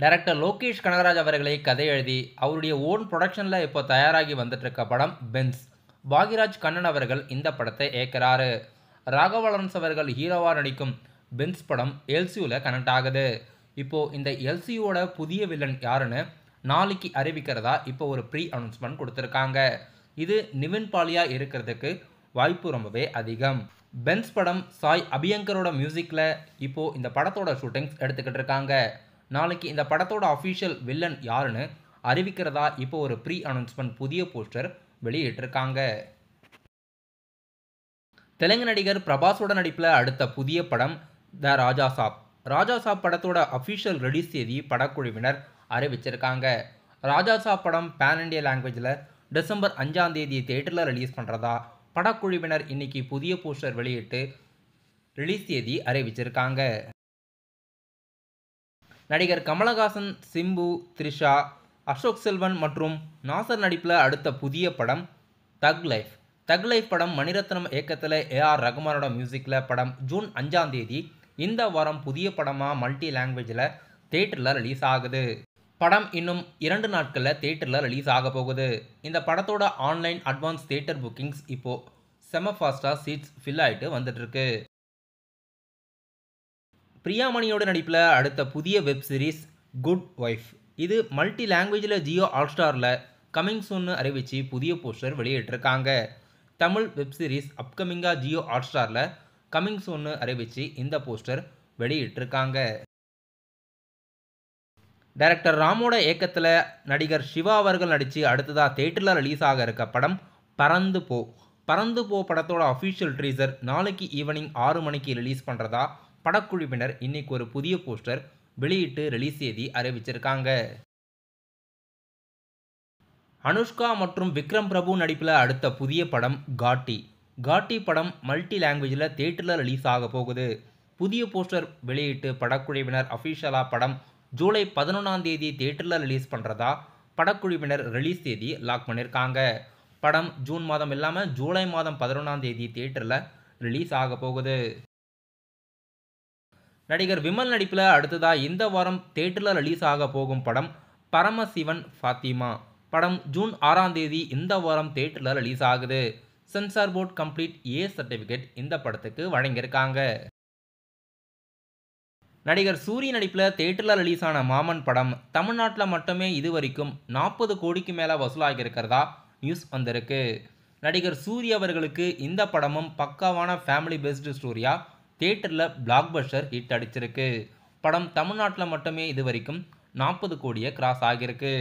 Director Lokesh Kanagaraj அவர்களை கதை எழுதி அவருடைய ஓன் ப்ரொடக்ஷனில் இப்போ தயாராகி வந்துட்டு இருக்க படம் பென்ஸ். பாக்யராஜ் கண்ணன் அவர்கள் இந்த படத்தை இயக்குறாரு. ராகவா லாரன்ஸ் அவர்கள் ஹீரோவாக நடிக்கும் பென்ஸ் படம் எல்சியூவில் கனெக்ட் ஆகுது. இப்போது இந்த எல்சியூவோட புதிய வில்லன் யாருன்னு நாளைக்கு அறிவிக்கிறதா இப்போ ஒரு ப்ரீ அனௌன்ஸ்மெண்ட் கொடுத்துருக்காங்க. இது நிவின் பாலியா இருக்கிறதுக்கு வாய்ப்பு ரொம்பவே அதிகம். பென்ஸ் படம் சாய் அபியங்கரோட மியூசிக்கில் இப்போது இந்த படத்தோட ஷூட்டிங்ஸ் எடுத்துக்கிட்டு இருக்காங்க. நாளைக்கு இந்த படத்தோட அஃபிஷியல் வில்லன் யாருன்னு அறிவிக்கிறதா இப்போ ஒரு ப்ரீ அனௌன்ஸ்மெண்ட் புதிய போஸ்டர் வெளியிட்டிருக்காங்க. தெலுங்கு நடிகர் பிரபாஸோட நடிப்பில் அடுத்த புதிய படம் த ராஜா சாப். ராஜா சாப் படத்தோட அஃபிஷியல் ரிலீஸ் தேதி படக்குழுவினர் அறிவிச்சிருக்காங்க. ராஜா சாப் படம் பேன் இண்டியா லாங்குவேஜில் டிசம்பர் 5ஆம் தேதி தியேட்டரில் ரிலீஸ் பண்ணுறதா படக்குழுவினர் இன்னைக்கு புதிய போஸ்டர் வெளியிட்டு ரிலீஸ் தேதி அறிவிச்சிருக்காங்க. நடிகர் கமலஹாசன், சிம்பு, த்ரிஷா, அசோக் செல்வன் மற்றும் நாசர் நடிப்பில் அடுத்த புதிய படம் தக் லைஃப். தக் லைஃப் படம் மணிரத்னம் இயக்கத்தில் ஏஆர் ரகுமானோட மியூசிக்கில் படம் ஜூன் 5ஆம் தேதி இந்த வாரம் புதிய படமாக மல்டி லாங்குவேஜில் தியேட்டரில் ரிலீஸ் ஆகுது. படம் இன்னும் 2 நாட்களில் தியேட்டரில் ரிலீஸ் ஆக போகுது. இந்த படத்தோட ஆன்லைன் அட்வான்ஸ் தியேட்டர் புக்கிங்ஸ் இப்போது செம ஃபாஸ்ட்டாக சீட்ஸ் ஃபில் ஆகிட்டு வந்துட்டுருக்கு. பிரியாமணியோட நடிப்பில் அடுத்த புதிய வெப் சீரிஸ் குட் ஒய்ஃப். இது மல்டி லாங்குவேஜில் ஜியோ ஹாட்ஸ்டாரில் கமிங் சூன்னு அறிவித்து புதிய போஸ்டர் வெளியிட்டிருக்காங்க. தமிழ் வெப் சீரிஸ் அப்கமிங்காக ஜியோ ஹாட்ஸ்டாரில் கமிங் சூன்னு அறிவித்து இந்த போஸ்டர் வெளியிட்டிருக்காங்க. டைரக்டர் ராமோட இயக்கத்தில் நடிகர் சிவா அவர்கள் நடித்து அடுத்ததாக தியேட்டரில் ரிலீஸ் ஆக இருக்க படம் பறந்து போ. பறந்து போ படத்தோட அஃபிஷியல் ட்ரீசர் நாளைக்கு ஈவினிங் 6 மணிக்கு ரிலீஸ் பண்ணுறதா படக்குழுவினர் இன்னைக்கு ஒரு புதிய போஸ்டர் வெளியிட்டு ரிலீஸ் தேதி அறிவிச்சிருக்காங்க. அனுஷ்கா மற்றும் விக்ரம் பிரபு நடிப்பில் அடுத்த புதிய படம் காட்டி. காட்டி படம் மல்டி லாங்குவேஜில் தியேட்டரில் ரிலீஸ் ஆக போகுது. புதிய போஸ்டர் வெளியிட்டு படக்குழுவினர் அஃபிஷியலாக படம் ஜூலை 11ஆம் தேதி தியேட்டரில் ரிலீஸ் பண்ணுறதா படக்குழுவினர் ரிலீஸ் தேதி லாக் பண்ணியிருக்காங்க. படம் ஜூன் மாதம் இல்லாமல் ஜூலை மாதம் 11ஆம் தேதி தியேட்டரில் ரிலீஸ் ஆக போகுது. நடிகர் விமல் நடிப்பில் அடுத்ததாக இந்த வாரம் தியேட்டரில் ரிலீஸ் ஆக போகும் படம் பரமசிவன் ஃபாத்திமா. படம் ஜூன் 6ஆம் தேதி இந்த வாரம் தியேட்டரில் ரிலீஸ் ஆகுது. Censor board complete A certificate இந்த படத்துக்கு வழங்கியிருக்காங்க. நடிகர் சூரிய நடிப்பில் தியேட்டரில் ரிலீஸ் ஆன மாமன் படம் தமிழ்நாட்டில் மட்டுமே இதுவரைக்கும் 40 கோடிக்கு மேலே வசூலாகியிருக்கிறதா நியூஸ் வந்திருக்கு. நடிகர் சூரிய அவர்களுக்கு இந்த படமும் பக்காவான ஃபேமிலி பேஸ்டு ஸ்டோரியாக தியேட்டரில் பிளாக்பஸ்டர் ஹிட் அடிச்சிருக்கு. படம் தமிழ்நாட்டில் மட்டுமே இதுவரைக்கும் 40 கோடியை கிராஸ் ஆகியிருக்கு.